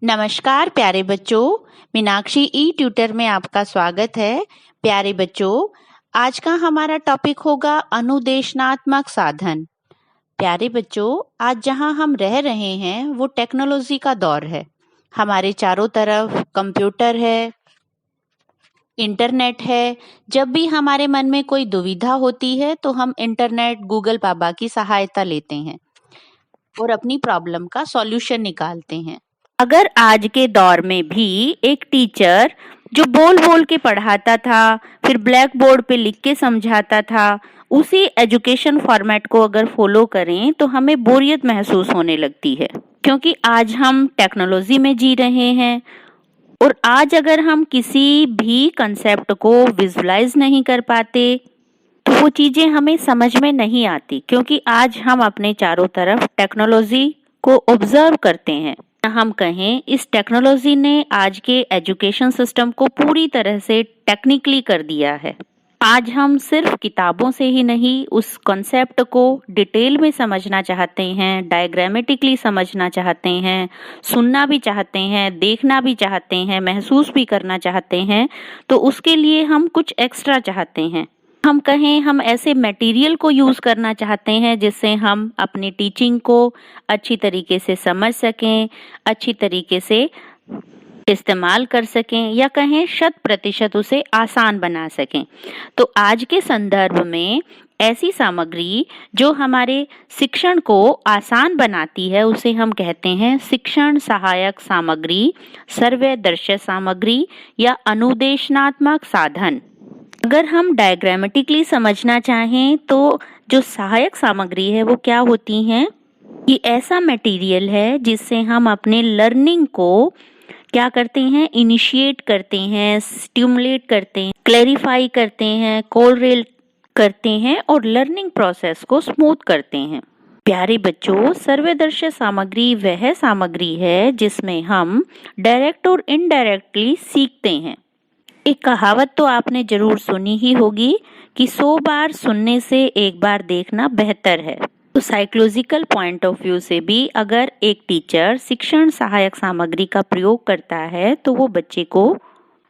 नमस्कार प्यारे बच्चों, मीनाक्षी ई ट्यूटर में आपका स्वागत है। प्यारे बच्चों, आज का हमारा टॉपिक होगा अनुदेशनात्मक साधन। प्यारे बच्चों, आज जहां हम रह रहे हैं वो टेक्नोलॉजी का दौर है। हमारे चारों तरफ कंप्यूटर है, इंटरनेट है। जब भी हमारे मन में कोई दुविधा होती है तो हम इंटरनेट, गूगल बाबा की सहायता लेते हैं और अपनी प्रॉब्लम का सॉल्यूशन निकालते हैं। अगर आज के दौर में भी एक टीचर जो बोल बोल के पढ़ाता था, फिर ब्लैक बोर्ड पे लिख के समझाता था, उसी एजुकेशन फॉर्मेट को अगर फॉलो करें तो हमें बोरियत महसूस होने लगती है, क्योंकि आज हम टेक्नोलॉजी में जी रहे हैं। और आज अगर हम किसी भी कंसेप्ट को विजुलाइज नहीं कर पाते तो वो चीजें हमें समझ में नहीं आती, क्योंकि आज हम अपने चारों तरफ टेक्नोलॉजी को ऑब्जर्व करते हैं। हम कहें इस टेक्नोलॉजी ने आज के एजुकेशन सिस्टम को पूरी तरह से टेक्निकली कर दिया है। आज हम सिर्फ किताबों से ही नहीं, उस कॉन्सेप्ट को डिटेल में समझना चाहते हैं, डायग्रामेटिकली समझना चाहते हैं, सुनना भी चाहते हैं, देखना भी चाहते हैं, महसूस भी करना चाहते हैं। तो उसके लिए हम कुछ एक्स्ट्रा चाहते हैं। हम कहें हम ऐसे मटेरियल को यूज करना चाहते हैं जिससे हम अपनी टीचिंग को अच्छी तरीके से समझ सकें, अच्छी तरीके से इस्तेमाल कर सकें, या कहें 100% उसे आसान बना सकें। तो आज के संदर्भ में ऐसी सामग्री जो हमारे शिक्षण को आसान बनाती है उसे हम कहते हैं शिक्षण सहायक सामग्री, सर्वदर्शी सामग्री या अनुदेशनात्मक साधन। अगर हम डायग्रामेटिकली समझना चाहें तो जो सहायक सामग्री है वो क्या होती हैं? ये ऐसा मटेरियल है जिससे हम अपने लर्निंग को क्या करते हैं, इनिशिएट करते हैं, स्टिमुलेट करते हैं, क्लैरिफाई करते हैं, कोलरेट करते हैं और लर्निंग प्रोसेस को स्मूथ करते हैं। प्यारे बच्चों, सर्वदर्शी सामग्री वह सामग्री है जिसमें हम डायरेक्ट और इनडायरेक्टली सीखते हैं। एक कहावत तो आपने जरूर सुनी ही होगी कि 100 बार सुनने से एक बार देखना बेहतर है। तो साइकोलॉजिकल पॉइंट ऑफ व्यू से भी अगर एक टीचर शिक्षण सहायक सामग्री का प्रयोग करता है तो वो बच्चे को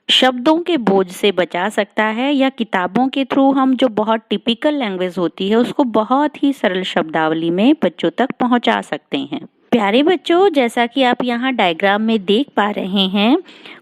शब्दों के बोझ से बचा सकता है, या किताबों के थ्रू हम जो बहुत टिपिकल लैंग्वेज होती है उसको बहुत ही सरल शब्दावली में बच्चों तक पहुंचा सकते हैं। प्यारे बच्चों, जैसा कि आप यहाँ डायग्राम में देख पा रहे हैं,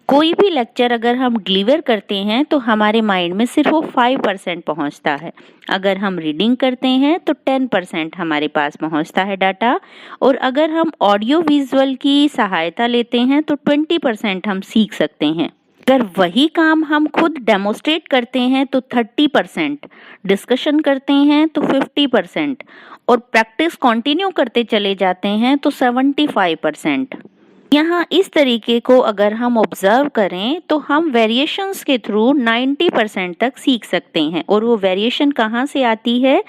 कोई भी लेक्चर अगर हम डिलीवर करते हैं तो हमारे माइंड में सिर्फ वो 5% पहुँचता है। अगर हम रीडिंग करते हैं तो 10% हमारे पास पहुँचता है डाटा, और अगर हम ऑडियो विजुअल की सहायता लेते हैं तो 20% हम सीख सकते हैं। अगर वही काम हम खुद डेमोस्ट्रेट करते हैं तो 30%, डिस्कशन करते हैं तो 50%, और प्रैक्टिस कंटिन्यू करते चले जाते हैं तो 75%। यहाँ इस तरीके को अगर हम ऑब्जर्व करें तो हम वेरिएशंस के थ्रू 90% तक सीख सकते हैं। और वो वेरिएशन कहाँ से आती है?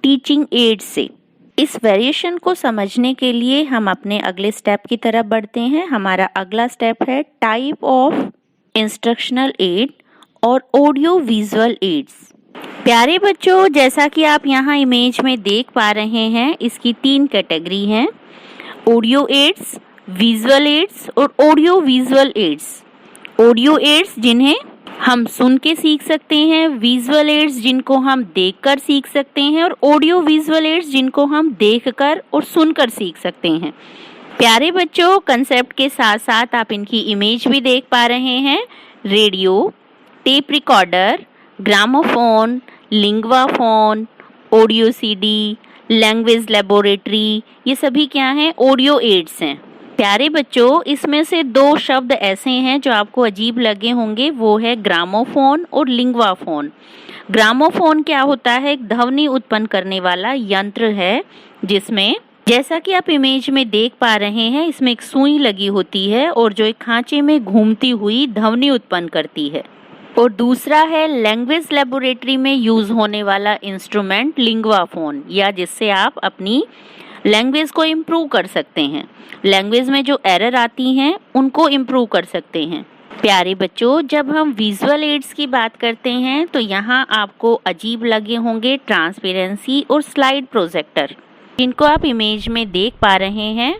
टीचिंग एड से। इस वेरिएशन को समझने के लिए हम अपने अगले स्टेप की तरफ बढ़ते हैं। हमारा अगला स्टेप है टाइप ऑफ इंस्ट्रक्शनल एड और ऑडियो विजुअल एड्स। प्यारे बच्चों, जैसा कि आप यहाँ इमेज में देख पा रहे हैं, इसकी 3 कैटेगरी हैं: ऑडियो एड्स, विजुअल एड्स और audio visual aids. Audio aids जिन्हें हम सुन के सीख सकते हैं, विजुअल एड्स जिनको हम देखकर सीख सकते हैं, और ऑडियो विजुअल एड्स जिनको हम देखकर और सुनकर सीख सकते हैं। प्यारे बच्चों, कंसेप्ट के साथ साथ आप इनकी इमेज भी देख पा रहे हैं। Radio, tape recorder, gramophone, lingua phone, audio CD, language laboratory, ये सभी क्या हैं? ऑडियो एड्स हैं। प्यारे बच्चों, इसमें से 2 शब्द ऐसे हैं जो आपको अजीब लगे होंगे, वो है ग्रामोफोन और लिंगवा फोन। ग्रामोफोन क्या होता है? एक ध्वनि उत्पन्न करने वाला यंत्र है जिसमें, जैसा कि आप इमेज में देख पा रहे हैं, इसमें एक सुई लगी होती है और जो एक खांचे में घूमती हुई ध्वनि उत्पन्न करती है। और दूसरा है लैंग्वेज लेबोरेटरी में यूज होने वाला इंस्ट्रूमेंट लिंगवा फोन, या जिससे आप अपनी लैंग्वेज को इम्प्रूव कर सकते हैं। लैंग्वेज में जो एरर आती हैं उनको इम्प्रूव कर सकते हैं। प्यारे बच्चों, जब हम विजुअल एड्स की बात करते हैं तो यहाँ आपको अजीब लगे होंगे ट्रांसपेरेंसी और स्लाइड प्रोजेक्टर, जिनको आप इमेज में देख पा रहे हैं।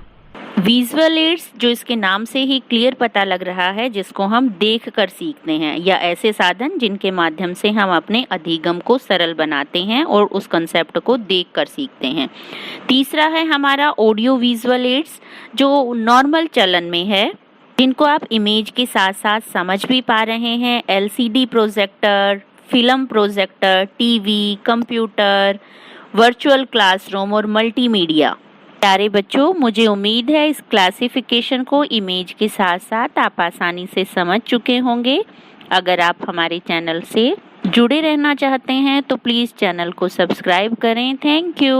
विजुअल एड्स, जो इसके नाम से ही क्लियर पता लग रहा है, जिसको हम देख कर सीखते हैं, या ऐसे साधन जिनके माध्यम से हम अपने अधिगम को सरल बनाते हैं और उस कंसेप्ट को देख कर सीखते हैं। तीसरा है हमारा ऑडियो विजुअल एड्स, जो नॉर्मल चलन में है, जिनको आप इमेज के साथ साथ समझ भी पा रहे हैं। LCD projector, film projector, TV, computer, virtual classroom और मल्टीमीडिया। प्यारे बच्चों, मुझे उम्मीद है इस क्लासिफिकेशन को इमेज के साथ साथ आप आसानी से समझ चुके होंगे। अगर आप हमारे चैनल से जुड़े रहना चाहते हैं तो प्लीज़ चैनल को सब्सक्राइब करें। Thank you.